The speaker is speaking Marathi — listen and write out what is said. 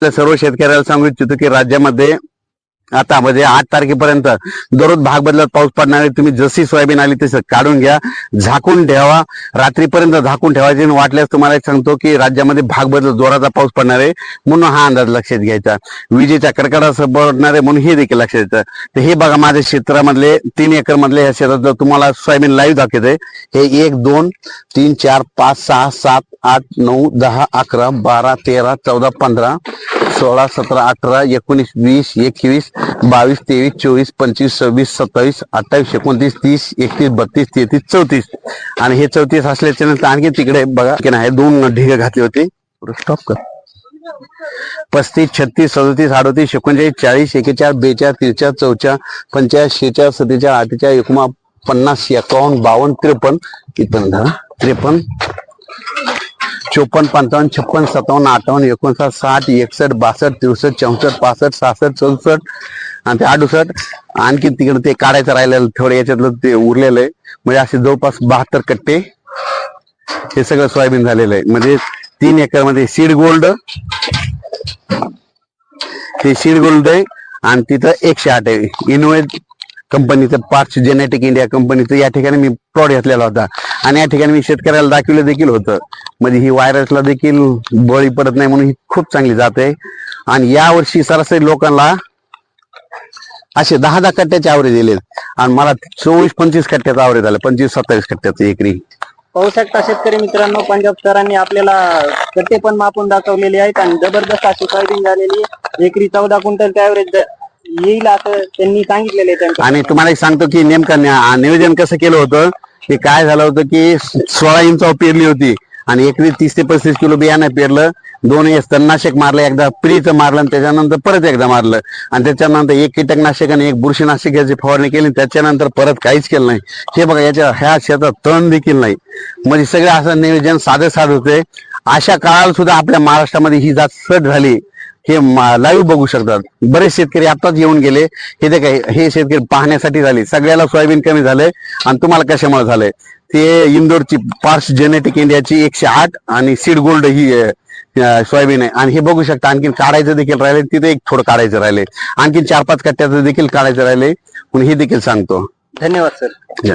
सर्व शेतकऱ्याला सांगू इच्छितो की राज्यामध्ये आता म्हणजे 8 तारखेपर्यंत दररोज भाग बदलत पाऊस पडणार आहे. तुम्ही जशी सोयाबीन आली तसं काढून घ्या, झाकून ठेवा, रात्रीपर्यंत झाकून ठेवायचे. वाटल्यास तुम्हाला एक सांगतो की राज्यामध्ये भाग बदलत जोराचा पाऊस पडणार आहे म्हणून हा अंदाज लक्षात घ्यायचा. विजेच्या कडकडासह पडणार आहे म्हणून हे देखील लक्षात घ्यायचं. तर हे बघा माझ्या क्षेत्रामधले 3 एकर मधले ह्या शेतात तुम्हाला सोयाबीन लाईव्ह दाखवते. हे 1 2 3 4 5 6 7 8 9 10 11 12 13 14 15 16 17 18 19 20 21 22 23 24 25 26 27 28 29 30 31 32 33 34 आणि हे 34 असल्याच्या नंतर आणखी तिकडे बघा की नाही 2 ढिगे घातले होते. स्टॉप कर. 35 36 37 38 39 40 41 42 43 44 45 46 47 48 49 51 52 53 53 53 54 55 56 57 58 59 60 61 62 63 64 65 66 67 आणि ते 68 आणखी तिकडे ते काढायचं राहिलेलं थोडं याच्यातलं ते उरलेलं आहे. म्हणजे असे जवळपास 72 कट्टे हे सगळं सोयाबीन झालेलं आहे. म्हणजे 3 एकर मध्ये सीड गोल्ड हे सीड गोल्ड आहे आणि तिथं 108 आहे. इनोवेट कंपनीचं पार्ट्स जेनेटिक इंडिया कंपनीचं या ठिकाणी मी प्लॉट घेतलेला होता आणि या ठिकाणी मी शेतकऱ्याला दाखवलं देखील होतं. म्हणजे ही व्हायरसला देखील बळी पडत नाही म्हणून ही खूप चांगली जाते. आणि यावर्षी सरासरी लोकांना असे 10 कट्ट्याचे आवरेज दिले आणि मला 24-25 कट्ट्याचा आवरेज झाला. 25-27 कट्ट्याचं एकरी. पाहू शकता शेतकरी मित्रांनो, पंजाब सरांनी आपल्याला कट्टे पण मापून दाखवलेले आहेत आणि जबरदस्त अशी सोयाबीन झालेली एकरी 14 क्विंटल ॲव्हरेज येईल असं त्यांनी सांगितलेलं आहे. आणि तुम्हाला एक सांगतो की नेमकं नियोजन कसं केलं होतं की काय झालं होतं की 16 इंचावर पेरली होती आणि एकरी 30 ते 35 किलो बियाणं पेरलं. 2 तणनाशक मारलं, एकदा प्रीचं मारलं आणि त्याच्यानंतर परत एकदा मारलं आणि त्याच्यानंतर 1 कीटकनाशक आणि 1 बुरशीनाशक याची फवारणी केली. त्याच्यानंतर परत काहीच केलं नाही. हे बघा ह्या शेतात तण देखील नाही. म्हणजे सगळं असं नियोजन साधं होते. अशा काळाला सुद्धा आपल्या महाराष्ट्रामध्ये ही जात सट झाली. हे लाईव्ह बघू शकतात. बरेच शेतकरी आताच येऊन गेले. हे ते काय हे शेतकरी पाहण्यासाठी झाले. सगळ्याला सोयाबीन कमी झालंय आणि तुम्हाला कशामुळे झालंय ते इंदोरची पार्स जेनेटिक इंडियाची 108 आणि सीड गोल्ड ही सोयाबीन आहे. आणि हे बघू शकता आणखी काढायचं देखील राहिले. तिथे एक थोडं काढायचं राहिले. आणखी 4-5 कट्ट्याचं देखील काढायचं राहिले म्हणून हे देखील सांगतो. धन्यवाद सर.